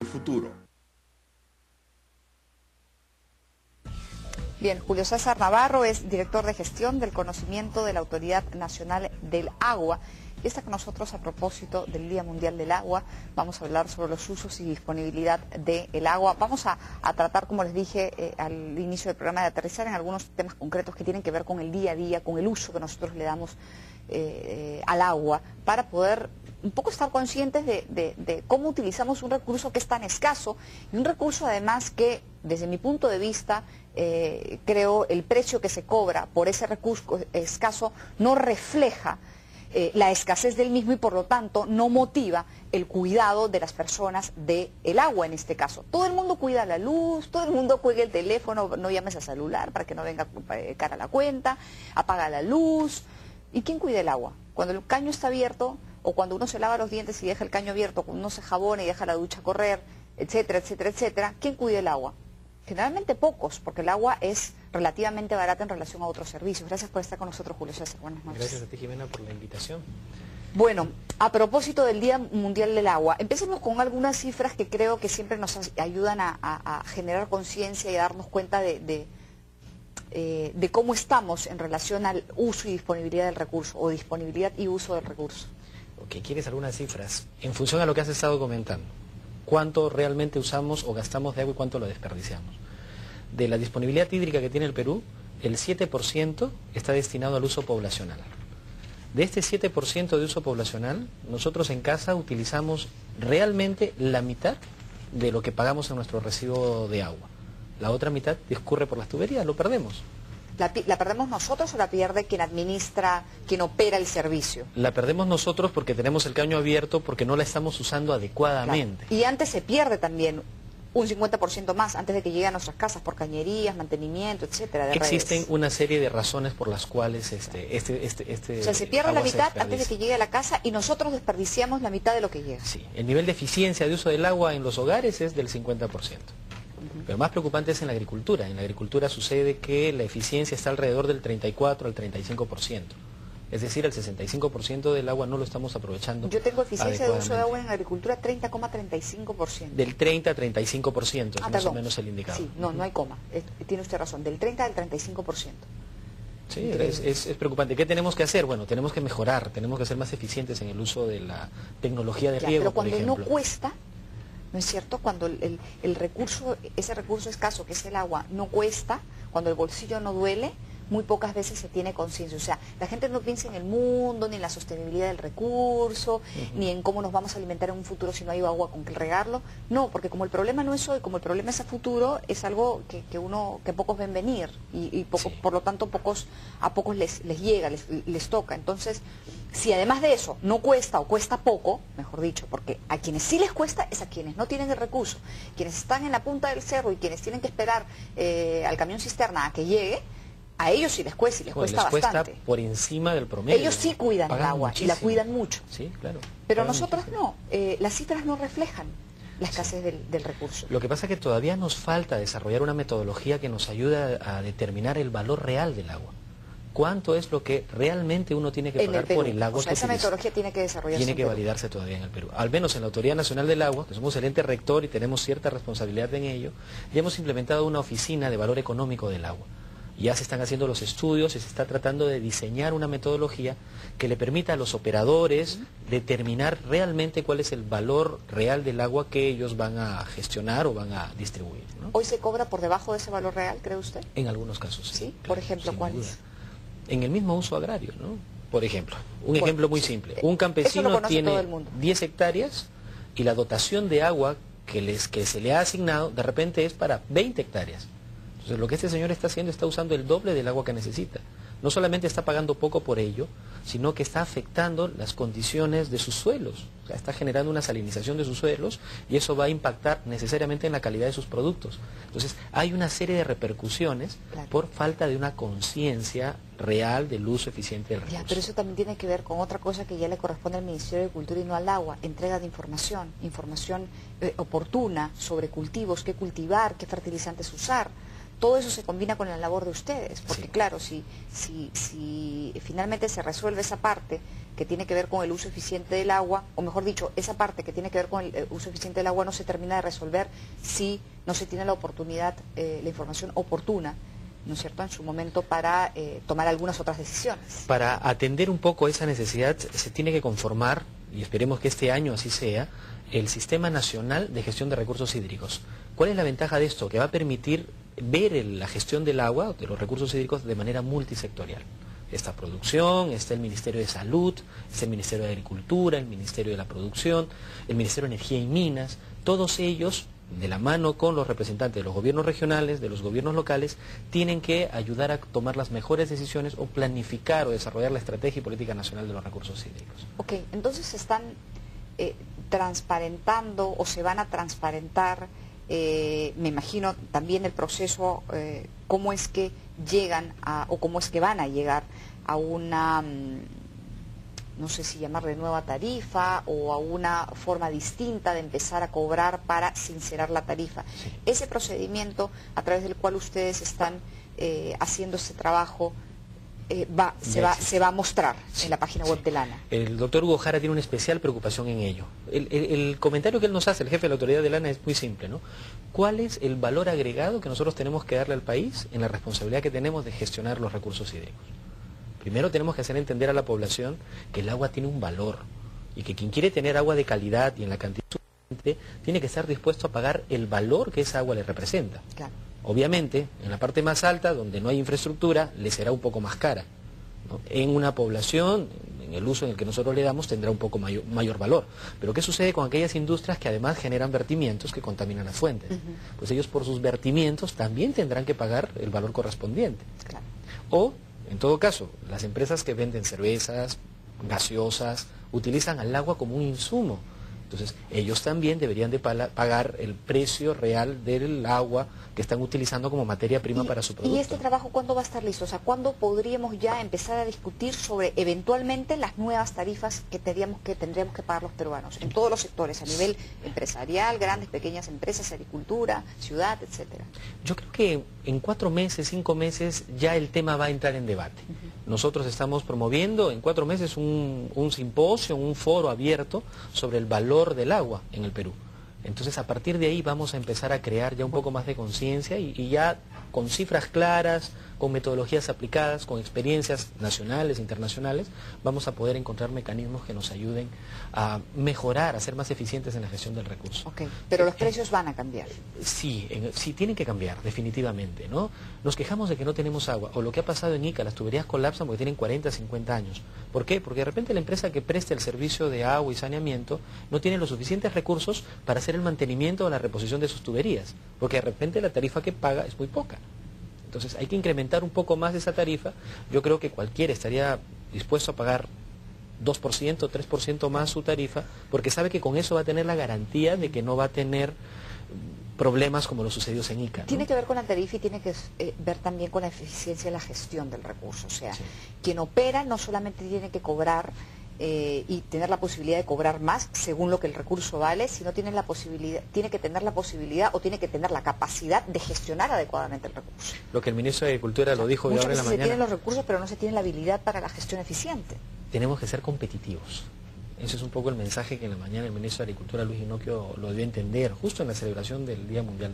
futuro. Bien, Julio César Navarro es director de gestión del conocimiento de la Autoridad Nacional del Agua y está con nosotros a propósito del Día Mundial del Agua. Vamos a hablar sobre los usos y disponibilidad del agua. Vamos a tratar, como les dije al inicio del programa, de aterrizar en algunos temas concretos que tienen que ver con el día a día, con el uso que nosotros le damos al agua, para poder un poco estar conscientes de cómo utilizamos un recurso que es tan escaso y un recurso además que, desde mi punto de vista, creo el precio que se cobra por ese recurso escaso no refleja la escasez del mismo y por lo tanto no motiva el cuidado de las personas del agua en este caso. Todo el mundo cuida la luz, todo el mundo cuida el teléfono, no llames a celular para que no venga cara a la cuenta, apaga la luz. ¿Y quién cuida el agua? Cuando el caño está abierto o cuando uno se lava los dientes y deja el caño abierto, cuando uno se jabona y deja la ducha correr, etcétera, etcétera, etcétera, ¿quién cuida el agua? Generalmente pocos, porque el agua es relativamente barata en relación a otros servicios. Gracias por estar con nosotros, Julio César. Buenas noches. Gracias a ti, Jimena, por la invitación. Bueno, a propósito del Día Mundial del Agua, empecemos con algunas cifras que creo que siempre nos ayudan a generar conciencia y a darnos cuenta de cómo estamos en relación al uso y disponibilidad del recurso, o disponibilidad y uso del recurso. Ok, ¿quieres algunas cifras? En función a lo que has estado comentando, ¿cuánto realmente usamos o gastamos de agua y cuánto lo desperdiciamos? De la disponibilidad hídrica que tiene el Perú, el 7% está destinado al uso poblacional. De este 7% de uso poblacional, nosotros en casa utilizamos realmente la mitad de lo que pagamos en nuestro recibo de agua. La otra mitad discurre por las tuberías, lo perdemos. ¿La perdemos nosotros o la pierde quien administra, quien opera el servicio? La perdemos nosotros porque tenemos el caño abierto, porque no la estamos usando adecuadamente. Claro. Y antes se pierde también un 50% más, antes de que llegue a nuestras casas, por cañerías, mantenimiento, etcétera. Existen una serie de razones por las cuales o sea, se pierde la mitad antes de que llegue a la casa y nosotros desperdiciamos la mitad de lo que llega. Sí, el nivel de eficiencia de uso del agua en los hogares es del 50%. Pero más preocupante es en la agricultura. En la agricultura sucede que la eficiencia está alrededor del 34 al 35%. Es decir, el 65% del agua no lo estamos aprovechando. Yo tengo eficiencia de uso de agua en agricultura 30,35%. Del 30 al 35% es más o menos el indicador. Sí, no hay coma. Tiene usted razón, del 30 al 35%. Sí, es preocupante. ¿Qué tenemos que hacer? Bueno, tenemos que mejorar, tenemos que ser más eficientes en el uso de la tecnología de riego, pero cuando por ejemplo. no cuesta, ¿no es cierto? Cuando el recurso, ese recurso escaso que es el agua, no cuesta, cuando el bolsillo no duele, muy pocas veces se tiene conciencia. O sea, la gente no piensa en el mundo, ni en la sostenibilidad del recurso, ni en cómo nos vamos a alimentar en un futuro si no hay agua con que regarlo. No, porque como el problema no es hoy, como el problema es a futuro, es algo que pocos ven venir y por lo tanto a pocos les llega, les toca. Entonces, si además de eso no cuesta o cuesta poco, mejor dicho, porque a quienes sí les cuesta es a quienes no tienen el recurso, quienes están en la punta del cerro y quienes tienen que esperar al camión cisterna a que llegue. A ellos sí les cuesta, y les cuesta bastante. Por encima del promedio. Ellos sí cuidan el agua y la cuidan mucho. Sí, claro. Pero nosotros no. Las cifras no reflejan la escasez del recurso. Lo que pasa es que todavía nos falta desarrollar una metodología que nos ayude a determinar el valor real del agua. ¿Cuánto es lo que realmente uno tiene que pagar por el agua? O sea, esa metodología tiene que desarrollarse. Tiene que validarse todavía en el Perú. Al menos en la Autoridad Nacional del Agua, que somos el ente rector y tenemos cierta responsabilidad en ello, ya hemos implementado una oficina de valor económico del agua. Ya se están haciendo los estudios y se está tratando de diseñar una metodología que le permita a los operadores determinar realmente cuál es el valor real del agua que ellos van a gestionar o van a distribuir, ¿no? ¿Hoy se cobra por debajo de ese valor real, cree usted? En algunos casos, sí. ¿Sí? Claro, por ejemplo, ¿cuáles? En el mismo uso agrario, ¿no? Por ejemplo, ejemplo muy simple. Un campesino tiene 10 hectáreas y la dotación de agua que se le ha asignado de repente es para 20 hectáreas. Entonces, lo que este señor está haciendo, está usando el doble del agua que necesita. No solamente está pagando poco por ello, sino que está afectando las condiciones de sus suelos. O sea, está generando una salinización de sus suelos y eso va a impactar necesariamente en la calidad de sus productos. Entonces, hay una serie de repercusiones por falta de una conciencia real del uso eficiente del recurso. Pero eso también tiene que ver con otra cosa que ya le corresponde al Ministerio de Cultura y no al agua: entrega de información oportuna sobre cultivos, qué cultivar, qué fertilizantes usar. todo eso se combina con la labor de ustedes, porque Sí. claro, si finalmente se resuelve esa parte que tiene que ver con el uso eficiente del agua, o mejor dicho, esa parte que tiene que ver con el uso eficiente del agua no se termina de resolver si no se tiene la oportunidad, la información oportuna, ¿no es cierto?, en su momento para tomar algunas otras decisiones. Para atender un poco esa necesidad se tiene que conformar, y esperemos que este año así sea, el Sistema Nacional de Gestión de Recursos Hídricos. ¿Cuál es la ventaja de esto? Que va a permitir ver la gestión del agua, de los recursos hídricos, de manera multisectorial. Está producción, está el Ministerio de Salud, está el Ministerio de Agricultura, el Ministerio de la Producción, el Ministerio de Energía y Minas, todos ellos, de la mano con los representantes de los gobiernos regionales, de los gobiernos locales, tienen que ayudar a tomar las mejores decisiones o planificar o desarrollar la estrategia y política nacional de los recursos hídricos. Ok, entonces se están transparentando o se van a transparentar, me imagino también el proceso, cómo es que llegan o cómo es que van a llegar a una, no sé si llamarle nueva tarifa o a una forma distinta de empezar a cobrar para sincerar la tarifa. Sí. Ese procedimiento a través del cual ustedes están haciendo ese trabajo, se va a mostrar en la página web de Lana. El doctor Hugo Jara tiene una especial preocupación en ello. El comentario que él nos hace, el jefe de la autoridad de Lana, es muy simple, ¿no? ¿Cuál es el valor agregado que nosotros tenemos que darle al país en la responsabilidad que tenemos de gestionar los recursos hídricos? Primero tenemos que hacer entender a la población que el agua tiene un valor y que quien quiere tener agua de calidad y en la cantidad suficiente tiene que estar dispuesto a pagar el valor que esa agua le representa. Claro. Obviamente, en la parte más alta, donde no hay infraestructura, le será un poco más cara, ¿no? En una población, en el uso en el que nosotros le damos, tendrá un poco mayor valor. Pero ¿qué sucede con aquellas industrias que además generan vertimientos que contaminan las fuentes? Pues ellos por sus vertimientos también tendrán que pagar el valor correspondiente. Claro. O, en todo caso, las empresas que venden cervezas, gaseosas, utilizan al agua como un insumo. Entonces, ellos también deberían de pagar el precio real del agua que están utilizando como materia prima para su producto. ¿Y este trabajo cuándo va a estar listo? O sea, ¿cuándo podríamos ya empezar a discutir sobre eventualmente las nuevas tarifas que tendríamos que pagar los peruanos en todos los sectores, a nivel empresarial, grandes, pequeñas empresas, agricultura, ciudad, etcétera? Yo creo que en 4 meses, 5 meses, ya el tema va a entrar en debate. Nosotros estamos promoviendo en 4 meses un simposio, un foro abierto sobre el valor del agua en el Perú. Entonces, a partir de ahí vamos a empezar a crear ya un poco más de conciencia y ya con cifras claras, con metodologías aplicadas, con experiencias nacionales, internacionales, vamos a poder encontrar mecanismos que nos ayuden a mejorar, a ser más eficientes en la gestión del recurso. Okay. Pero los precios van a cambiar. Sí, sí tienen que cambiar, definitivamente, ¿no? Nos quejamos de que no tenemos agua, o lo que ha pasado en Ica, las tuberías colapsan porque tienen 40, 50 años. ¿Por qué? Porque de repente la empresa que presta el servicio de agua y saneamiento no tiene los suficientes recursos para hacer el mantenimiento o la reposición de sus tuberías, porque de repente la tarifa que paga es muy poca. Entonces hay que incrementar un poco más esa tarifa. Yo creo que cualquiera estaría dispuesto a pagar 2%, 3% más su tarifa, porque sabe que con eso va a tener la garantía de que no va a tener problemas como los sucedidos en Ica, ¿no? Tiene que ver con la tarifa y tiene que ver también con la eficiencia de la gestión del recurso. O sea, sí, quien opera no solamente tiene que cobrar y tener la posibilidad de cobrar más según lo que el recurso vale, sino tiene que tener la posibilidad o tiene que tener la capacidad de gestionar adecuadamente el recurso. Lo que el ministro de Agricultura lo dijo hoy ahora en la mañana. Se tienen los recursos, pero no se tiene la habilidad para la gestión eficiente. Tenemos que ser competitivos. Ese es un poco el mensaje que en la mañana el ministro de Agricultura, Luis Ginocchio, lo dio a entender justo en la celebración del Día Mundial